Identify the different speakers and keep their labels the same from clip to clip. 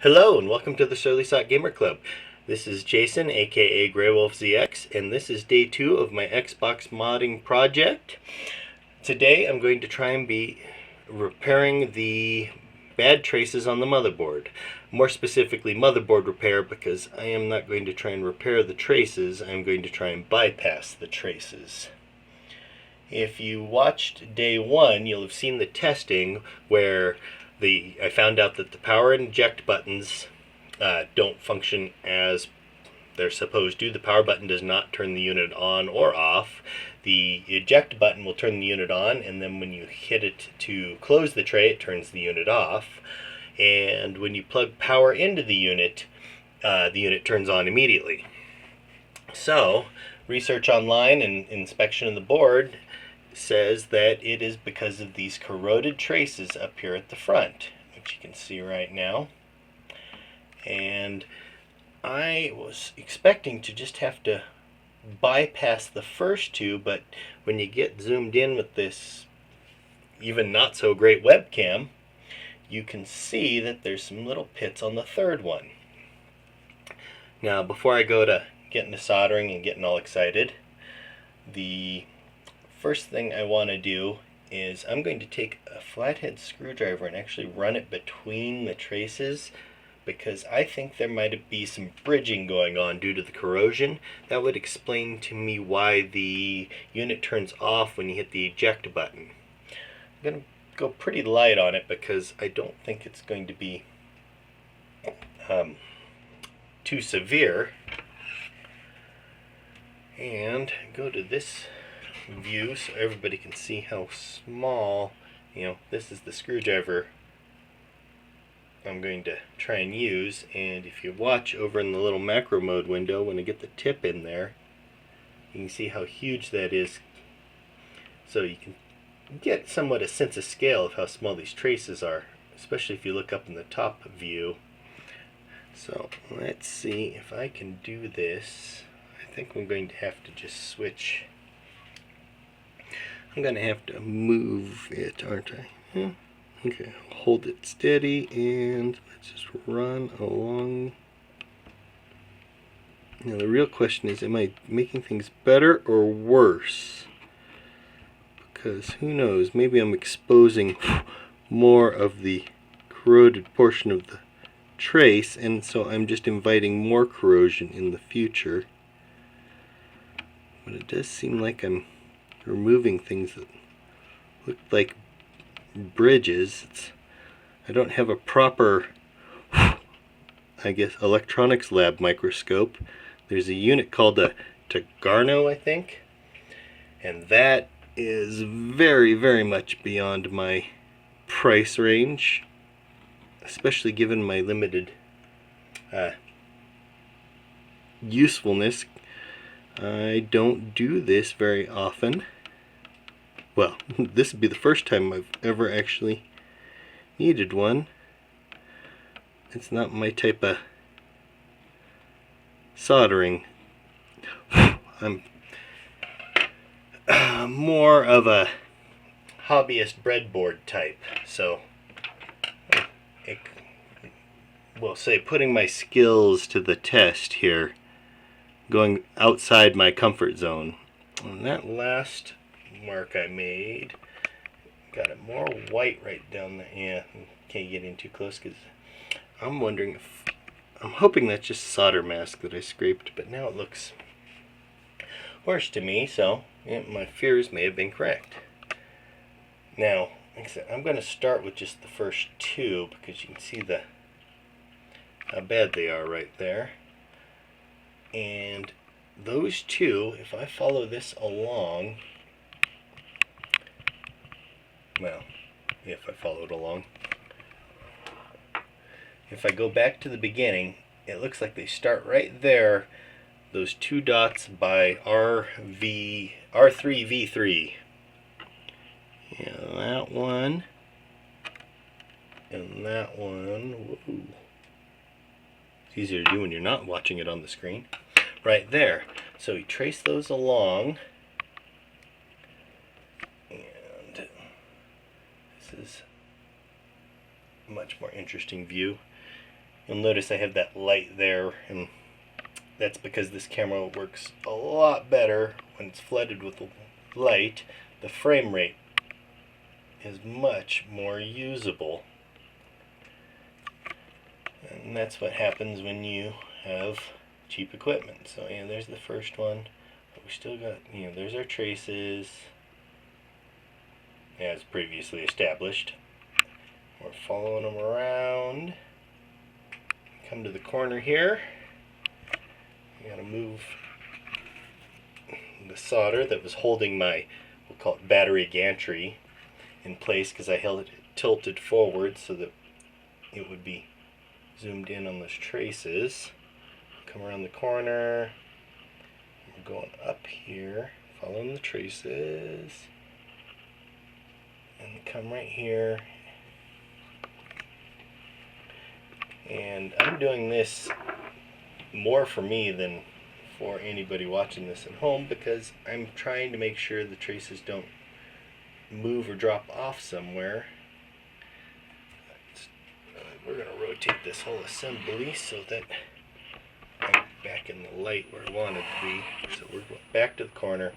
Speaker 1: Hello and welcome to the Surly Sock Gamer Club. This is Jason, aka GreywolfZX's, and this is day 2 of my Xbox modding project. Today I'm going to try and be repairing the bad traces on the motherboard. More specifically, motherboard repair, because I am not going to try and repair the traces, I'm going to try and bypass the traces. If you watched day 1, you'll have seen the testing where I found out that the power and eject buttons don't function as they're supposed to. The power button does not turn the unit on or off. The eject button will turn the unit on, and then when you hit it to close the tray, it turns the unit off. And when you plug power into the unit turns on immediately. So, research online and inspection of the board says that it is because of these corroded traces up here at the front, which you can see right now. And I was expecting to just have to bypass the first two, but when you get zoomed in with this even not so great webcam, you can see that there's some little pits on the third one. Now, before I go to getting to soldering and getting all excited, the first thing I want to do is I'm going to take a flathead screwdriver and actually run it between the traces, because I think there might be some bridging going on due to the corrosion. That would explain to me why the unit turns off when you hit the eject button. I'm going to go pretty light on it because I don't think it's going to be too severe. And go to this view so everybody can see how small, this is the screwdriver I'm going to try and use. And if you watch over in the little macro mode window, when I get the tip in there, you can see how huge that is. So you can get somewhat a sense of scale of how small these traces are, especially if you look up in the top view. So let's see if I can do this. I think I'm going to have to just switch. I'm going to have to move it, aren't I? Okay, hold it steady and let's just run along. Now the real question is, am I making things better or worse? Because who knows, maybe I'm exposing more of the corroded portion of the trace, and so I'm just inviting more corrosion in the future. But it does seem like I'm removing things that look like bridges. I don't have a proper, I guess, electronics lab microscope. There's a unit called a Tagarno, I think, and that is very, very much beyond my price range, especially given my limited usefulness. I don't do this very often. Well, this would be the first time I've ever actually needed one. It's not my type of soldering. I'm more of a hobbyist breadboard type, so we'll say putting my skills to the test here, going outside my comfort zone. And that last mark I made, got it more white right down there. Yeah, can't get in too close because I'm wondering if, I'm hoping that's just solder mask that I scraped, but now it looks worse to me, so yeah, my fears may have been correct. Now, like I said, I'm going to start with just the first two because you can see how bad they are right there. And those two, if I follow this along, well, if I follow it along, if I go back to the beginning, it looks like they start right there, those two dots by R3V3. Yeah, that one, and that one. Whoa. It's easier to do when you're not watching it on the screen. Right there. So we trace those along, and this is a much more interesting view. You'll notice I have that light there, and that's because this camera works a lot better when it's flooded with light. The frame rate is much more usable. And that's what happens when you have cheap equipment. So yeah, there's the first one. But we still got, there's our traces as previously established. We're following them around. Come to the corner here. I gotta move the solder that was holding my, we'll call it battery gantry, in place because I held it tilted forward so that it would be zoomed in on those traces. Come around the corner. We're going up here, following the traces, and come right here. And I'm doing this more for me than for anybody watching this at home because I'm trying to make sure the traces don't move or drop off somewhere. We're going to rotate this whole assembly so that I'm back in the light where I wanted to be. So we're going back to the corner.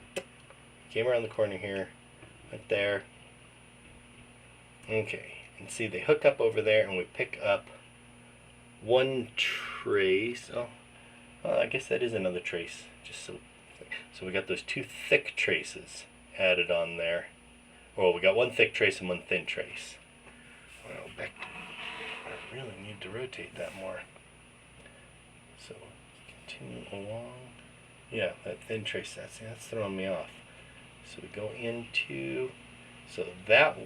Speaker 1: Came around the corner here, right there. Okay, and see they hook up over there and we pick up one trace. Oh, well, I guess that is another trace. Just so we got those two thick traces added on there. Well, we got one thick trace and one thin trace. Well, I really need to rotate that more. So continue along. Yeah, that thin trace, that's throwing me off. So we go into, so that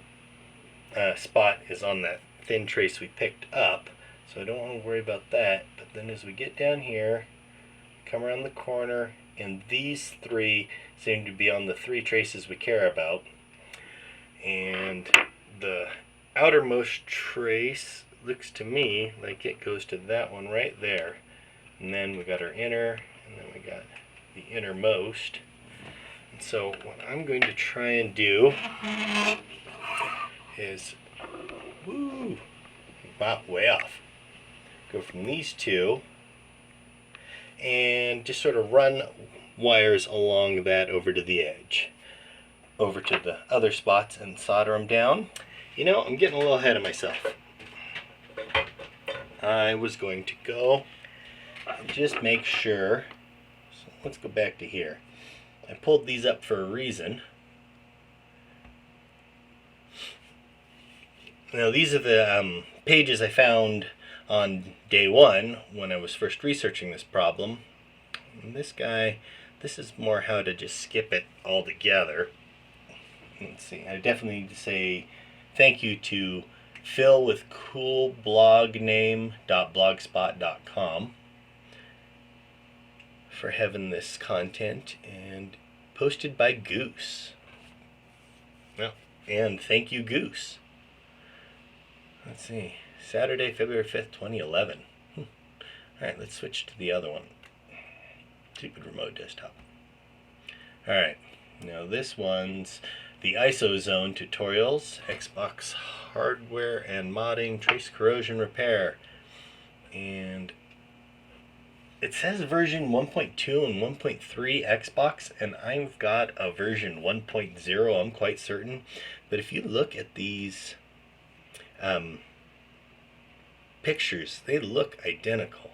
Speaker 1: spot is on that thin trace we picked up. So I don't want to worry about that. But then as we get down here, come around the corner, and these three seem to be on the three traces we care about. And the outermost trace looks to me like it goes to that one right there. And then we got our inner, and then we got the innermost. And so what I'm going to try and do is, wow, way off. Go from these two and just sort of run wires along that over to the edge, over to the other spots and solder them down. I'm getting a little ahead of myself. I was going to go and just make sure. So let's go back to here. I pulled these up for a reason. Now these are the pages I found on day one when I was first researching this problem. And this is more how to just skip it altogether. Let's see, I definitely need to say thank you to Phil with coolblogname.blogspot.com for having this content, and posted by Goose. Well, and thank you, Goose. Let's see, Saturday, February 5th, 2011. Alright, let's switch to the other one. Stupid remote desktop. Alright, now this one's the ISO Zone Tutorials, Xbox Hardware and Modding, Trace Corrosion Repair. And it says version 1.2 and 1.3 Xbox, and I've got a version 1.0, I'm quite certain. But if you look at these pictures, they look identical.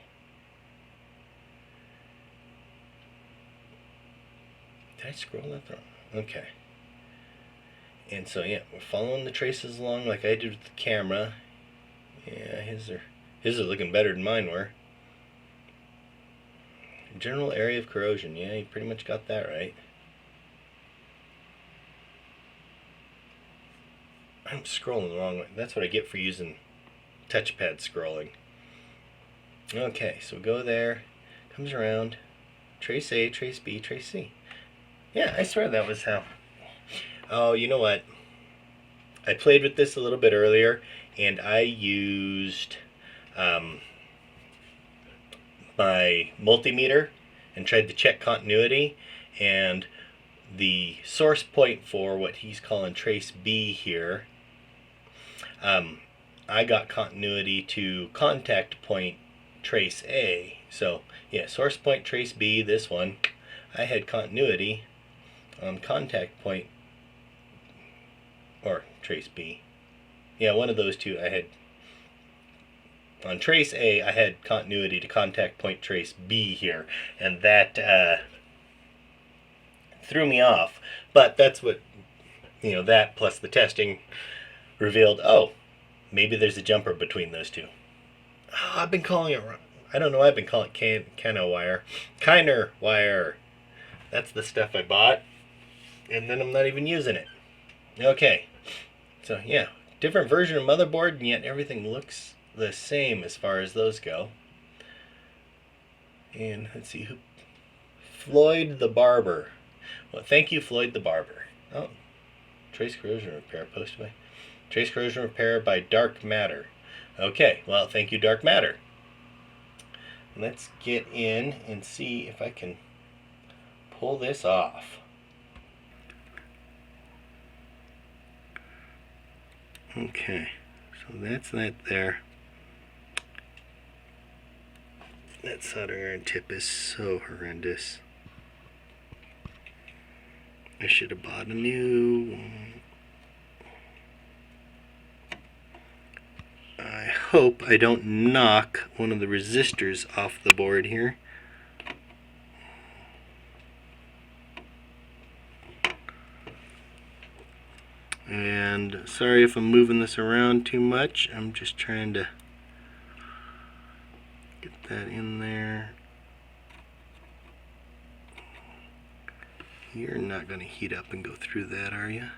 Speaker 1: Did I scroll that wrong? Okay. And so yeah, we're following the traces along like I did with the camera. Yeah, his are looking better than mine were. General area of corrosion. Yeah, you pretty much got that right. I'm scrolling the wrong way. That's what I get for using touchpad scrolling. Okay, so we go there, comes around, trace A, trace B, trace C. Yeah, I swear that was how. Oh, you know what? I played with this a little bit earlier, and I used my multimeter and tried to check continuity, and the source point for what he's calling trace B here, I I got continuity to contact point trace A. So yeah, source point trace B, this one, I had continuity on contact point, or trace B. Yeah, one of those two I had. On trace A, I had continuity to contact point trace B here, and that threw me off. But that's what, that plus the testing revealed, oh, maybe there's a jumper between those two. Oh, I've been calling it, I don't know, I've been calling it Kiner wire. That's the stuff I bought, and then I'm not even using it. Okay, so yeah, different version of motherboard, and yet everything looks the same as far as those go. And let's see, Floyd the Barber. Well, thank you, Floyd the Barber. Oh, trace corrosion repair posted by trace corrosion repair by Dark Matter. Okay, well, thank you, Dark Matter. Let's get in and see if I can pull this off. Okay, so that's that there. That soldering iron tip is so horrendous. I should have bought a new one. I hope I don't knock one of the resistors off the board here. And sorry if I'm moving this around too much. I'm just trying to get that in there. You're not going to heat up and go through that, are you?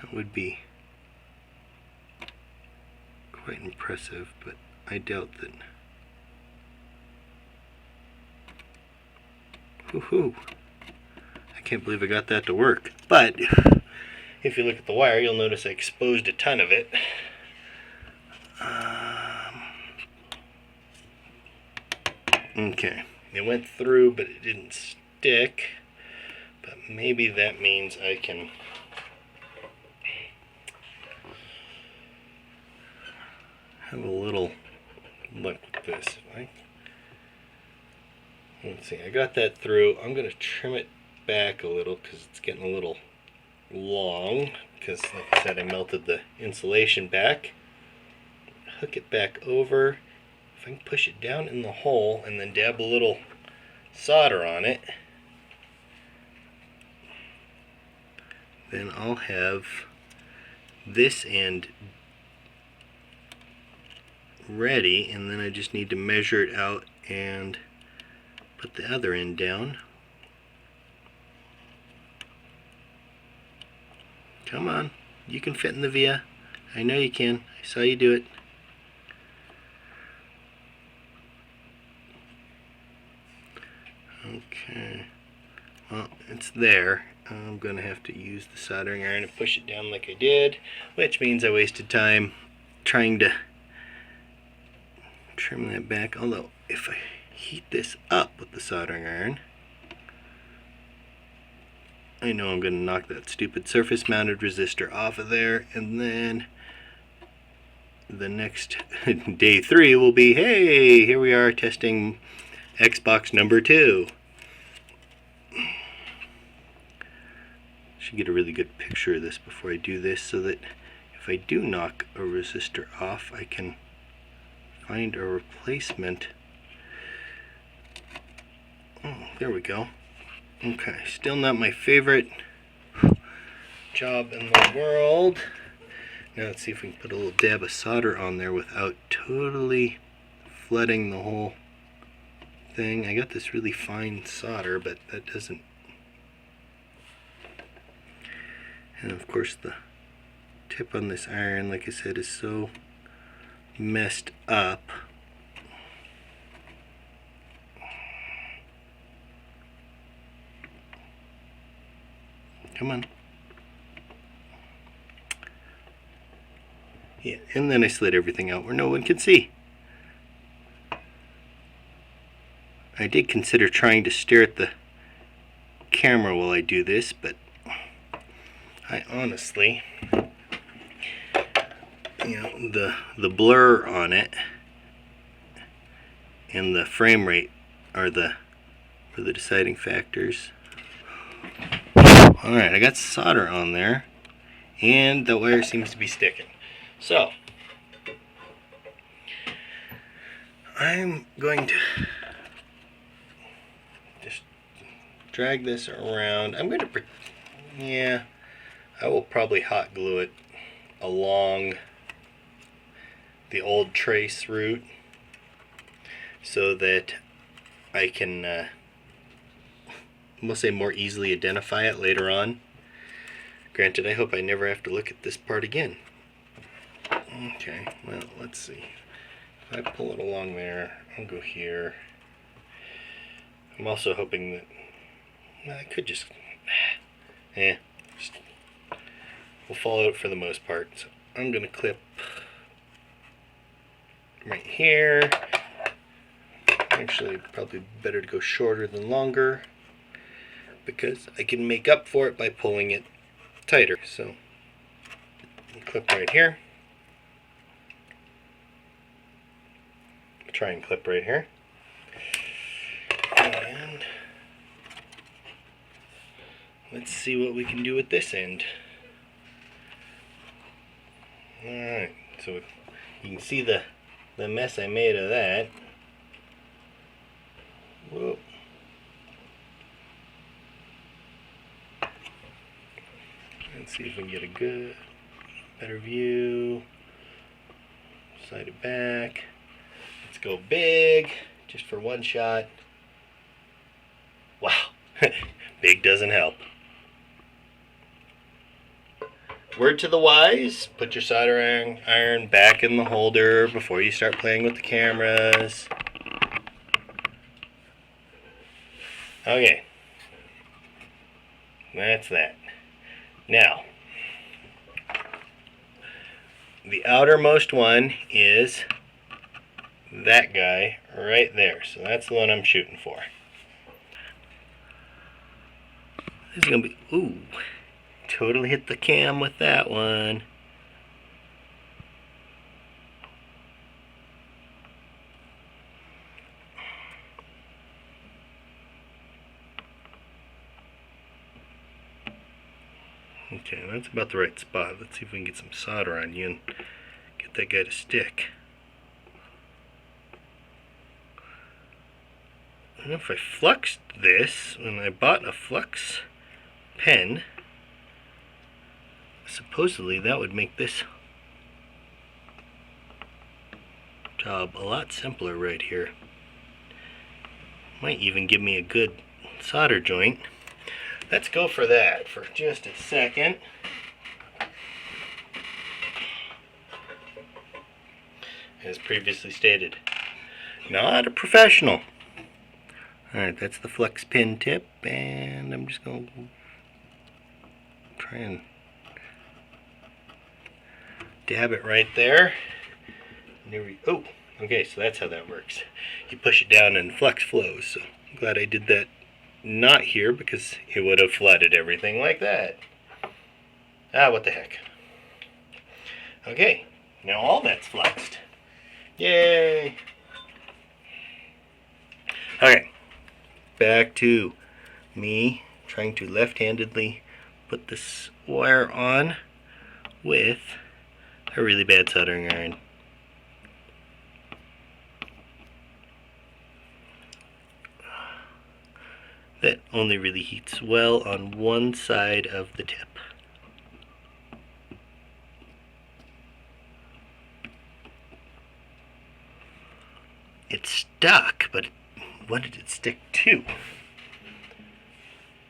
Speaker 1: That would be quite impressive, but I doubt that. Woohoo! I can't believe I got that to work. But if you look at the wire, you'll notice I exposed a ton of it. Okay, it went through, but it didn't stick. But maybe that means I can have a little look at this. Let's see, I got that through. I'm going to trim it back a little because it's getting a little long. Because, like I said, I melted the insulation back. Hook it back over. If I can push it down in the hole and then dab a little solder on it, then I'll have this end ready, and then I just need to measure it out and put the other end down. Come on, you can fit in the via. I know you can. I saw you do it. Okay, well, it's there. I'm going to have to use the soldering iron and push it down like I did, which means I wasted time trying to trim that back. Although, if I heat this up with the soldering iron, I know I'm going to knock that stupid surface mounted resistor off of there, and then the next day 3 will be, hey, here we are testing Xbox number 2. Should get a really good picture of this before I do this, so that if I do knock a resistor off, I can find a replacement. Oh, there we go. Okay, still not my favorite job in the world. Now let's see if we can put a little dab of solder on there without totally flooding the whole thing. I got this really fine solder, but that doesn't. And of course the tip on this iron, like I said, is so messed up. Come on. Yeah, and then I slid everything out where no one can see. I did consider trying to stare at the camera while I do this, but I honestly you know, the blur on it and the frame rate are the deciding factors. Alright, I got solder on there, and the wire seems to be sticking. So, I'm going to just drag this around. I'm going to, yeah, I will probably hot glue it along the old trace route so that I can we'll say more easily identify it later on. Granted, I hope I never have to look at this part again. Okay, well, let's see. If I pull it along there, I'll go here. I'm also hoping that I could just we'll follow it for the most part. So I'm going to clip right here. Actually, probably better to go shorter than longer, because I can make up for it by pulling it tighter. So, clip right here. Try and clip right here. And let's see what we can do with this end. Alright, so you can see the mess I made of that. Whoa. Let's see if we can get a better view. Slide it back. Let's go big, just for one shot. Wow, big doesn't help. Word to the wise, put your soldering iron back in the holder before you start playing with the cameras. Okay, that's that. Now, the outermost one is that guy right there. So that's the one I'm shooting for. This is going to be, ooh, totally hit the cam with that one. Okay, that's about the right spot. Let's see if we can get some solder on you and get that guy to stick. And if I fluxed this, when I bought a flux pen, supposedly that would make this job a lot simpler right here. Might even give me a good solder joint. Let's go for that for just a second. As previously stated, not a professional. Alright, that's the flex pin tip, and I'm just going to try and dab it right there. And there we go. Oh, okay, so that's how that works. You push it down and the flux flows. So I'm glad I did that not here, because it would have flooded everything like that. Ah, what the heck. Okay, now all that's fluxed. Yay! Okay, back to me trying to left-handedly put this wire on with a really bad soldering iron. That only really heats well on one side of the tip. It stuck, but what did it stick to?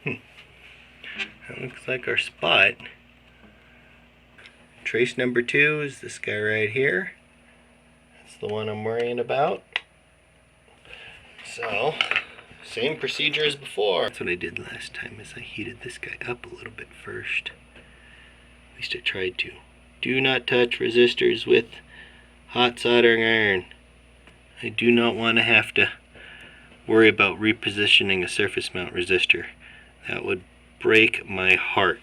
Speaker 1: That looks like our spot. Trace number 2 is this guy right here. That's the one I'm worrying about. So, same procedure as before. That's what I did last time, is I heated this guy up a little bit first. At least I tried to. Do not touch resistors with hot soldering iron. I do not want to have to worry about repositioning a surface mount resistor. That would break my heart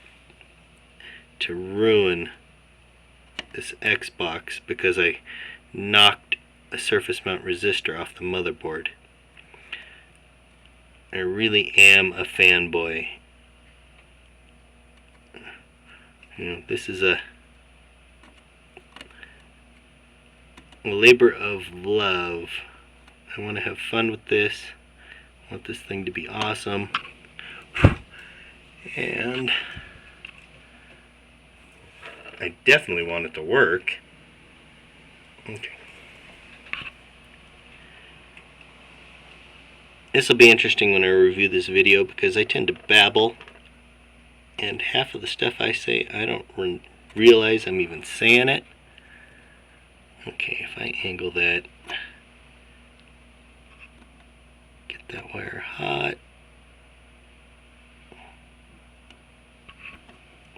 Speaker 1: to ruin this Xbox because I knocked a surface mount resistor off the motherboard. I really am a fanboy. You know, this is a labor of love. I want to have fun with this. I want this thing to be awesome. And I definitely want it to work. Okay. This will be interesting when I review this video because I tend to babble, and half of the stuff I say I don't realize I'm even saying it. Okay, if I angle that, get that wire hot.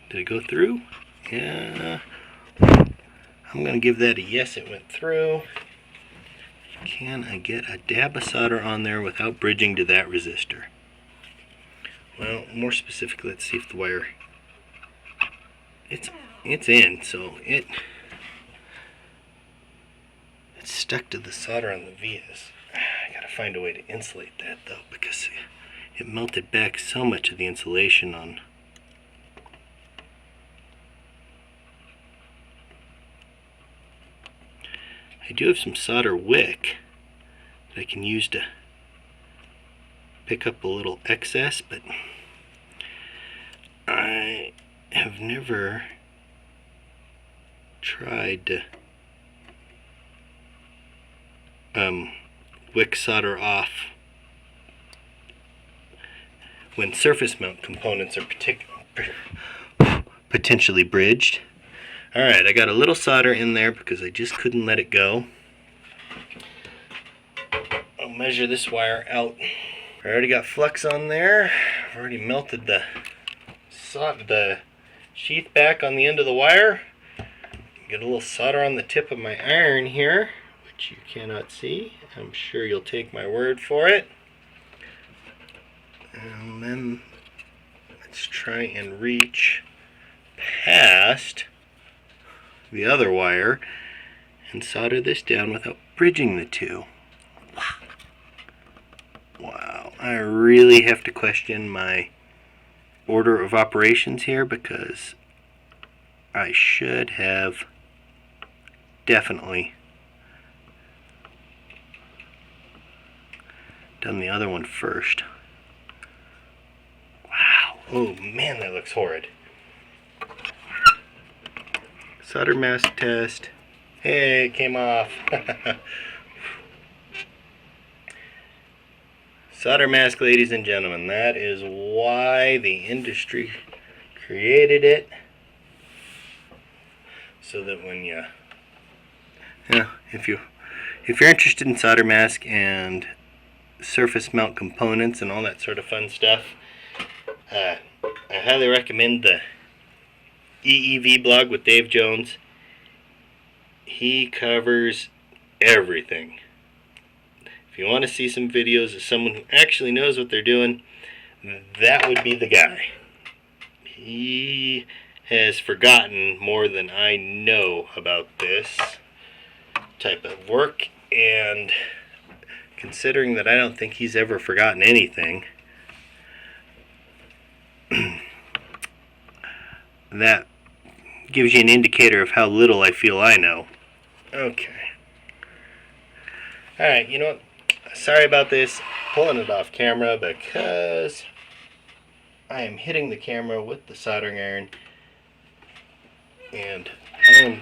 Speaker 1: Did it go through? Yeah. I'm going to give that a yes, it went through. Can I get a dab of solder on there without bridging to that resistor? Well, more specifically, let's see if the wire... It's in, so it's stuck to the solder on the vias. I gotta find a way to insulate that though, because it melted back so much of the insulation on. I do have some solder wick that I can use to pick up a little excess, but I have never tried to wick solder off when surface mount components are potentially bridged. Alright, I got a little solder in there because I just couldn't let it go. I'll measure this wire out. I already got flux on there. I've already melted the sheath back on the end of the wire. Get a little solder on the tip of my iron here, which you cannot see. I'm sure you'll take my word for it. And then let's try and reach past the other wire and solder this down without bridging the two. Wow, I really have to question my order of operations here because I should have definitely done the other one first. Wow, oh man, that looks horrid. Solder mask test. Hey, it came off. Solder mask, ladies and gentlemen. That is why the industry created it. So that when if you're interested in solder mask and surface mount components and all that sort of fun stuff, I highly recommend the EEV blog with Dave Jones. He covers everything. If you want to see some videos of someone who actually knows what they're doing, that would be the guy. He has forgotten more than I know about this type of work, and considering that I don't think he's ever forgotten anything, that gives you an indicator of how little I feel I know. Okay. Alright, you know what? Sorry about this. Pulling it off camera because I am hitting the camera with the soldering iron, and I am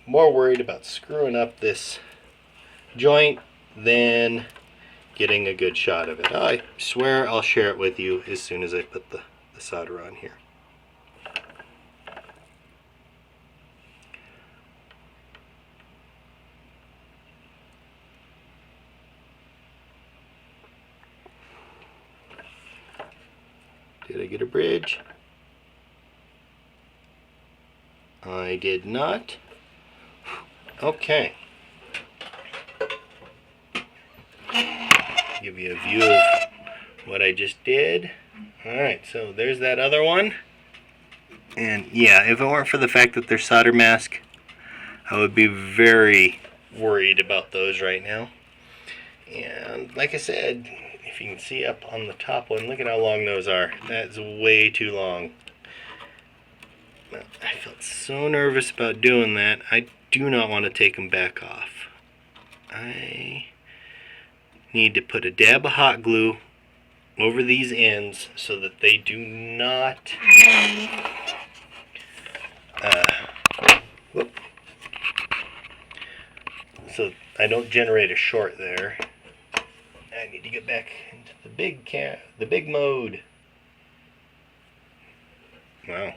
Speaker 1: more worried about screwing up this joint than getting a good shot of it. I swear I'll share it with you as soon as I put the solder on here. Did I get a bridge? I did not. Okay. Give you a view of what I just did. Alright, so there's that other one. And yeah, if it weren't for the fact that there's solder mask I would be very worried about those right now. And like I said, if you can see up on the top one, look at how long those are. That's way too long. I felt so nervous about doing that. I do not want to take them back off. I need to put a dab of hot glue over these ends so that they do not so I don't generate a short there. I need to get back into the big mode. Wow.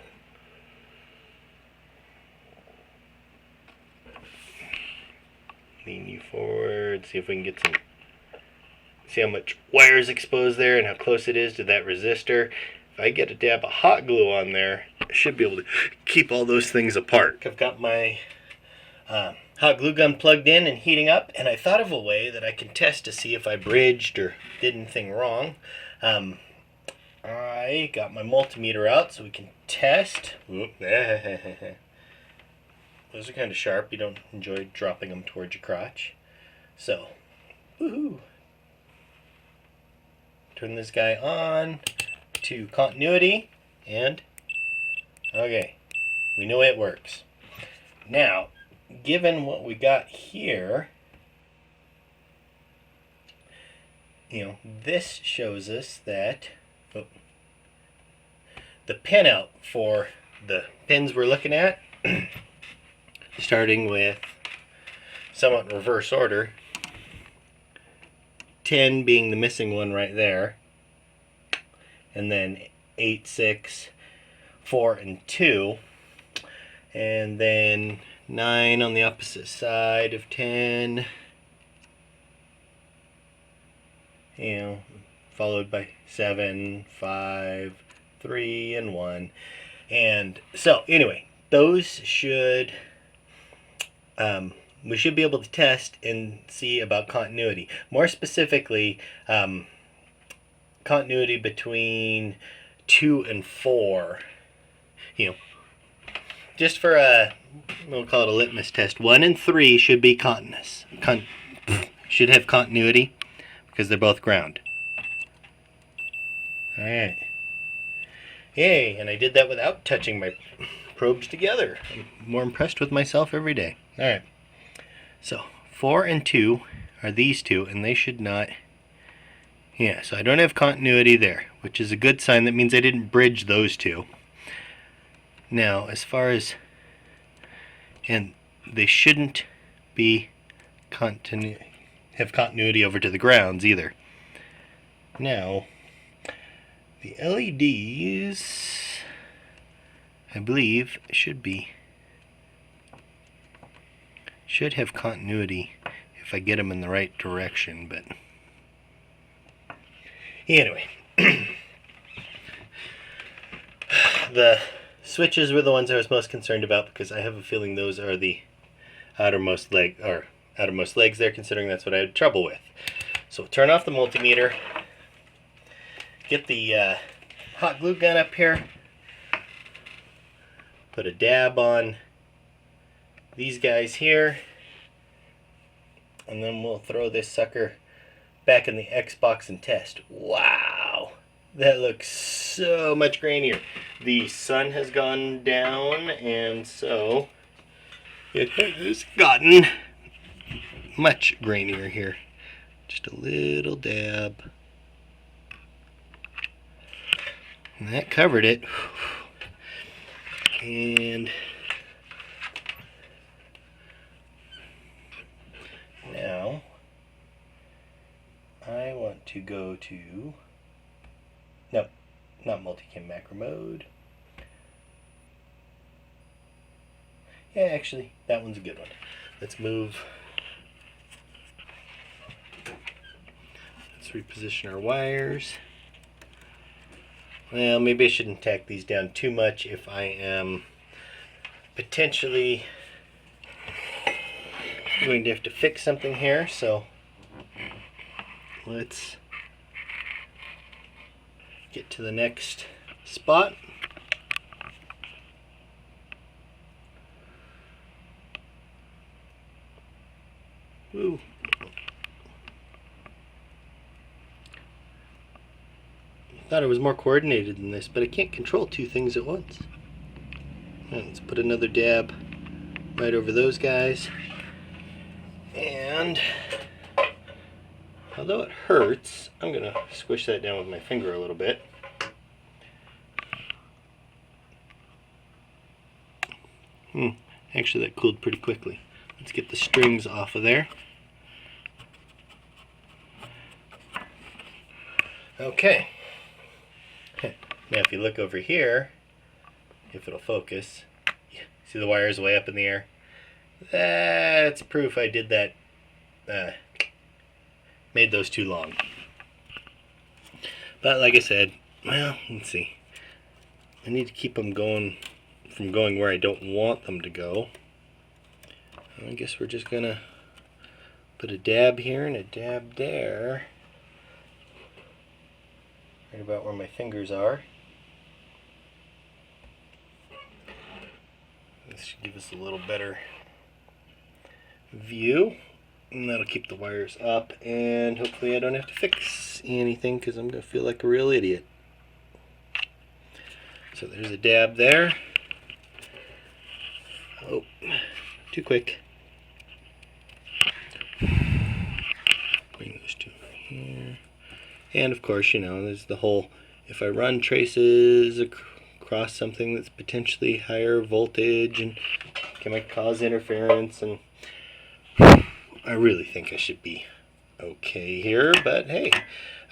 Speaker 1: Lean you forward, see if we can get some, see how much wire is exposed there and how close it is to that resistor. If I get a dab of hot glue on there, I should be able to keep all those things apart. I've got my hot glue gun plugged in and heating up, and I thought of a way that I can test to see if I bridged or did anything wrong. I got my multimeter out so we can test. Those are kind of sharp. You don't enjoy dropping them towards your crotch. So, woohoo! Turn this guy on to continuity, and okay, we know it works. Now, given what we got here, this shows us that the pinout for the pins we're looking at, starting with somewhat in reverse order, 10 being the missing one right there, and then 8, 6, 4, and 2, and then 9 on the opposite side of 10, followed by 7, 5, 3, and 1. And so anyway, those should we should be able to test and see about continuity. More specifically, continuity between 2 and 4. Just for we'll call it a litmus test. 1 and 3 should be should have continuity because they're both ground. All right. Yay! And I did that without touching my probes together. I'm more impressed with myself every day. All right. So 4 and 2 are these two, and they should not. Yeah. So I don't have continuity there, which is a good sign. That means I didn't bridge those two. Now, as far as, and they shouldn't be have continuity over to the grounds either. Now, the LEDs, I believe, should have continuity if I get them in the right direction, but anyway. The switches were the ones I was most concerned about because I have a feeling those are the outermost legs there, considering that's what I had trouble with. So turn off the multimeter, get the hot glue gun up here, put a dab on these guys here, and then we'll throw this sucker back in the Xbox and test. Wow, that looks so much grainier. The sun has gone down, and so it has gotten much grainier here. Just a little dab, and that covered it. And now I want to go to, no, not multicam macro mode. Yeah, actually, that one's a good one. Let's move. Let's reposition our wires. Well, maybe I shouldn't tack these down too much if I am potentially going to have to fix something here. So let's get to the next spot. Woo. I thought it was more coordinated than this, but I can't control two things at once. Right, let's put another dab right over those guys. And although it hurts, I'm going to squish that down with my finger a little bit. Actually, that cooled pretty quickly. Let's get the strings off of there. Okay. Now if you look over here, if it'll focus, see the wires way up in the air? That's proof I did that, made those too long. But like I said, well, let's see. I need to keep them going from going where I don't want them to go. I guess we're just gonna put a dab here and a dab there. Right about where my fingers are. This should give us a little better view. And that'll keep the wires up, and hopefully I don't have to fix anything because I'm going to feel like a real idiot. So there's a dab there. Oh, too quick. Bring those two over here. And of course, you know, there's the whole, if I run traces across something that's potentially higher voltage, and can I cause interference, and I really think I should be okay here, but hey,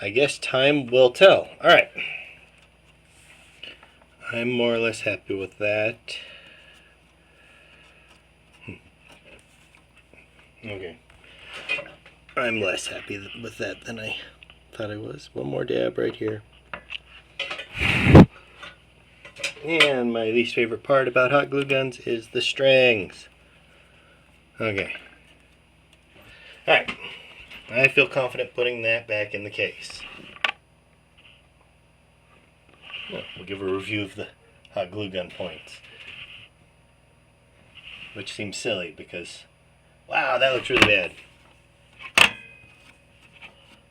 Speaker 1: I guess time will tell. Alright. I'm more or less happy with that. Okay. I'm less happy with that than I thought I was. One more dab right here. And my least favorite part about hot glue guns is the strings. Okay. Alright. I feel confident putting that back in the case. Well, we'll give a review of the hot glue gun points. Which seems silly because, wow, that looks really bad.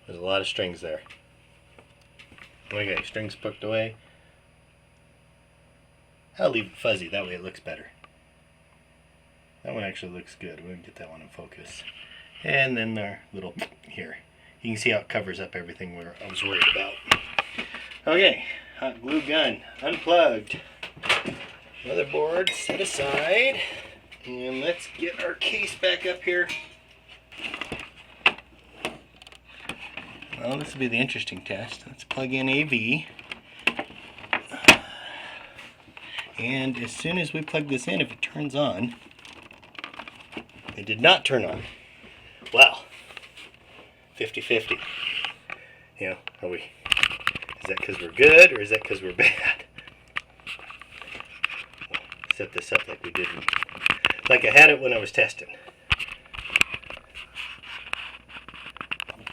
Speaker 1: There's a lot of strings there. Okay, strings poked away. I'll leave it fuzzy, that way it looks better. That one actually looks good. We'll get that one in focus. And then our little here. You can see how it covers up everything I was worried about. Okay, hot glue gun unplugged. Motherboard set aside. And let's get our case back up here. Well, this will be the interesting test. Let's plug in AV. And as soon as we plug this in, if it turns on, it did not turn on. Well, 50-50. You know, is that because we're good or is that because we're bad? Set this up like we did, like I had it when I was testing.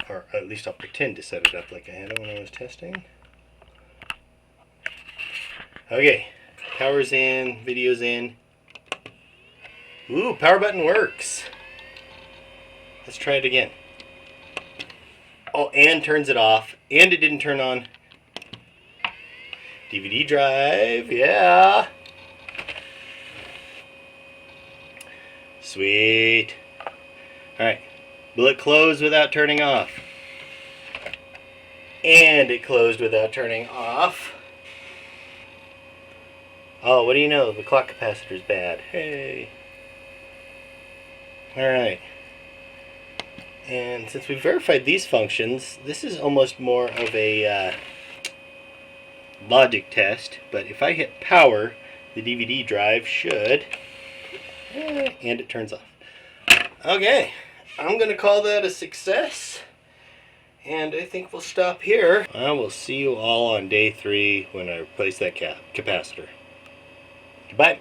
Speaker 1: Or at least I'll pretend to set it up like I had it when I was testing. Okay, power's in, video's in. Ooh, power button works. Let's try it again. Oh, and turns it off, and it didn't turn on. DVD drive, yeah. Sweet. Alright, will it close without turning off? And it closed without turning off. Oh, what do you know? The clock capacitor's bad. Hey. Alright. And since we verified these functions, this is almost more of a logic test. But if I hit power, the DVD drive should... and it turns off. Okay. I'm going to call that a success. And I think we'll stop here. I will see you all on day 3 when I replace that capacitor. Goodbye.